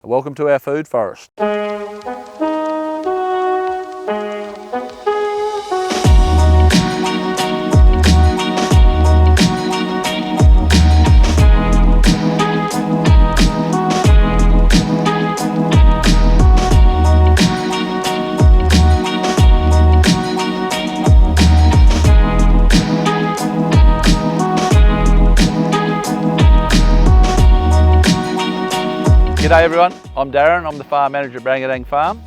Welcome to our food forest. G'day everyone, I'm Darren, I'm the farm manager at Brangadang Farm.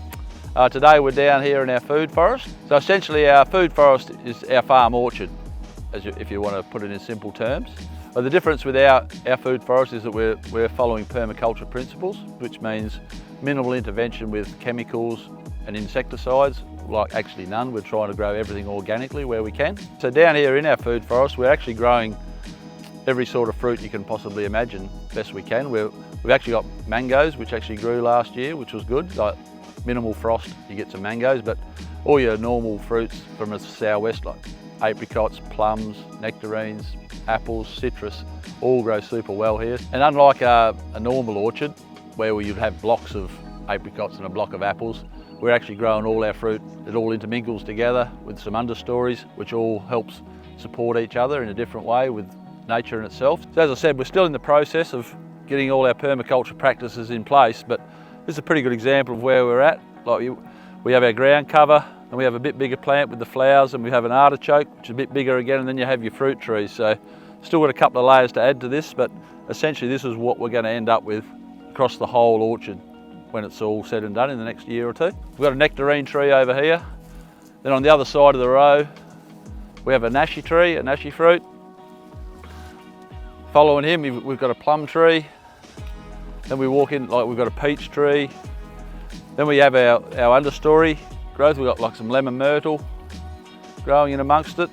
Today we're down here in our food forest. So essentially our food forest is our farm orchard, if you want to put it in simple terms. But the difference with our food forest is that we're following permaculture principles, which means minimal intervention with chemicals and insecticides, like actually none. We're trying to grow everything organically where we can. So down here in our food forest, we're actually growing every sort of fruit you can possibly imagine, best we can. We've actually got mangoes, which actually grew last year, which was good. Like minimal frost, you get some mangoes, but all your normal fruits from the southwest, like apricots, plums, nectarines, apples, citrus, all grow super well here. And unlike a normal orchard, where you'd have blocks of apricots and a block of apples, we're actually growing all our fruit. It all intermingles together with some understories, which all helps support each other in a different way with nature in itself. So as I said, we're still in the process of getting all our permaculture practices in place, but this is a pretty good example of where we're at. Like we have our ground cover, and we have a bit bigger plant with the flowers, and we have an artichoke, which is a bit bigger again, and then you have your fruit trees. So still got a couple of layers to add to this, but essentially this is what we're going to end up with across the whole orchard when it's all said and done in the next year or two. We've got a nectarine tree over here. Then on the other side of the row, we have a nashi tree, a nashi fruit. Following him, we've got a plum tree. Then we walk in, like we've got a peach tree. Then we have our understory growth. We've got like some lemon myrtle growing in amongst it.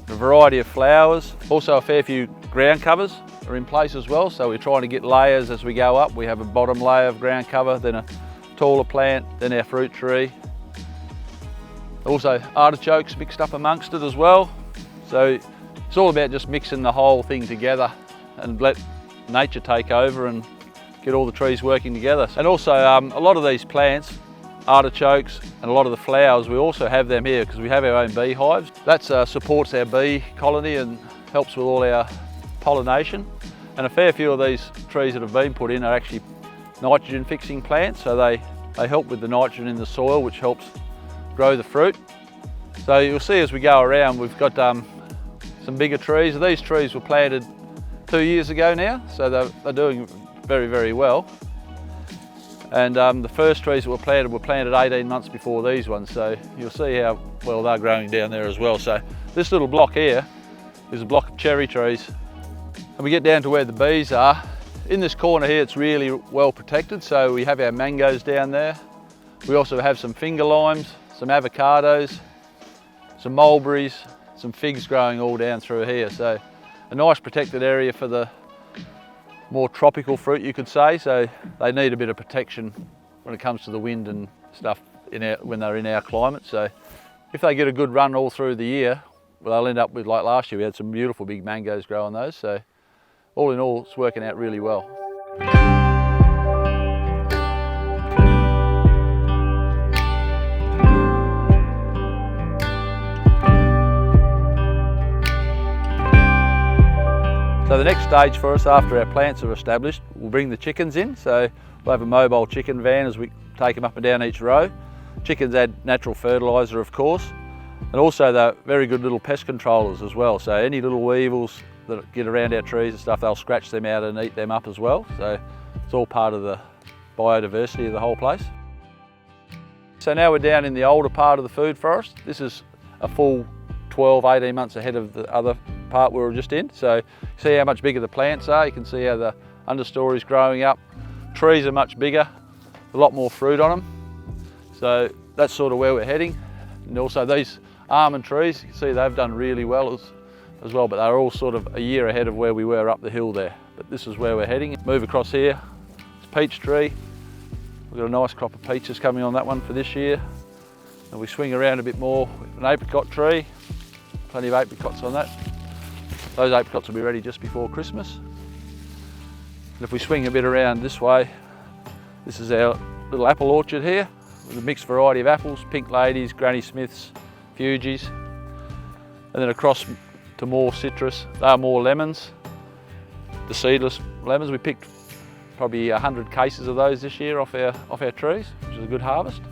A variety of flowers. Also a fair few ground covers are in place as well. So we're trying to get layers as we go up. We have a bottom layer of ground cover, then a taller plant, then our fruit tree. Also artichokes mixed up amongst it as well. So it's all about just mixing the whole thing together and let nature take over and get all the trees working together. And also a lot of these plants, artichokes and a lot of the flowers, we also have them here because we have our own beehives. That supports our bee colony and helps with all our pollination. And a fair few of these trees that have been put in are actually nitrogen fixing plants, so they help with the nitrogen in the soil, which helps grow the fruit. So you'll see as we go around, we've got some bigger trees. These trees were planted 2 years ago now, so they're doing very, very well. And the first trees that were planted 18 months before these ones, so you'll see how well they're growing down there as well. So this little block here is a block of cherry trees. And we get down to where the bees are. In this corner here, it's really well protected, so we have our mangoes down there. We also have some finger limes, some avocados, some mulberries, some figs growing all down through here. So a nice protected area for the more tropical fruit, you could say. So they need a bit of protection when it comes to the wind and stuff when they're in our climate. So if they get a good run all through the year, well, they'll end up with, like last year, we had some beautiful big mangoes growing those. So all in all, it's working out really well. So the next stage for us after our plants are established, we'll bring the chickens in. So we'll have a mobile chicken van as we take them up and down each row. Chickens add natural fertiliser, of course, and also they're very good little pest controllers as well. So any little weevils that get around our trees and stuff, they'll scratch them out and eat them up as well. So it's all part of the biodiversity of the whole place. So now we're down in the older part of the food forest. This is a full 12, 18 months ahead of the other part we were just in. So see how much bigger the plants are. You can see how the understory's growing up. Trees are much bigger, a lot more fruit on them. So that's sort of where we're heading. And also these almond trees, you can see they've done really well as well, but they're all sort of a year ahead of where we were up the hill there. But this is where we're heading. Move across here, it's a peach tree. We've got a nice crop of peaches coming on that one for this year. And we swing around a bit more, an apricot tree, plenty of apricots on that. Those apricots will be ready just before Christmas. And if we swing a bit around this way, This is our little apple orchard here with a mixed variety of apples, Pink Ladies, Granny Smiths, Fugees. And then across to more citrus, they are more lemons. The seedless lemons, we picked probably 100 cases of those this year off our trees, which is a good harvest.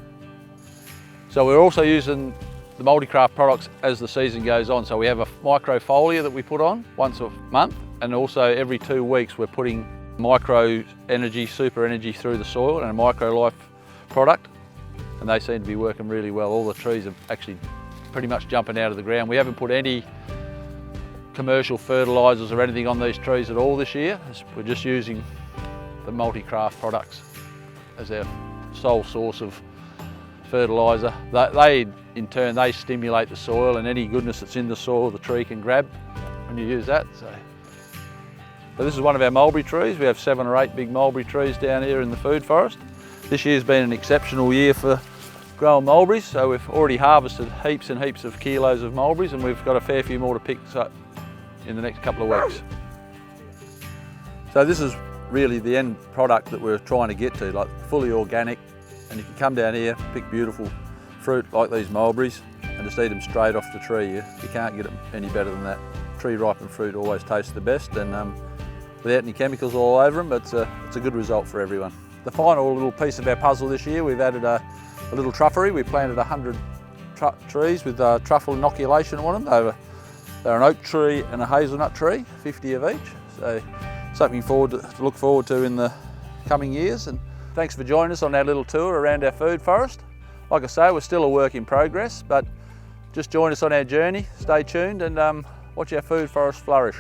So we're also using the Multicraft products as the season goes on. So we have a micro foliar that we put on once a month, and also every 2 weeks we're putting micro energy, super energy through the soil and a micro life product, and they seem to be working really well. All the trees are actually pretty much jumping out of the ground. We haven't put any commercial fertilisers or anything on these trees at all this year. We're just using the Multicraft products as our sole source of fertiliser. They in turn, they stimulate the soil, and any goodness that's in the soil the tree can grab when you use that. So this is one of our mulberry trees. We have 7 or 8 big mulberry trees down here in the food forest. This year's been an exceptional year for growing mulberries, so we've already harvested heaps and heaps of kilos of mulberries, and we've got a fair few more to pick up in the next couple of weeks. So this is really the end product that we're trying to get to, like fully organic, and you can come down here, pick beautiful fruit like these mulberries and just eat them straight off the tree. You can't get it any better than that. Tree ripened fruit always tastes the best, and without any chemicals all over them, but it's a good result for everyone. The final little piece of our puzzle this year, we've added a little truffery. We planted 100 trees with truffle inoculation on them. They're an oak tree and a hazelnut tree, 50 of each. So something to look forward to in the coming years. And thanks for joining us on our little tour around our food forest. Like I say, we're still a work in progress, but just join us on our journey. Stay tuned and watch our food forest flourish.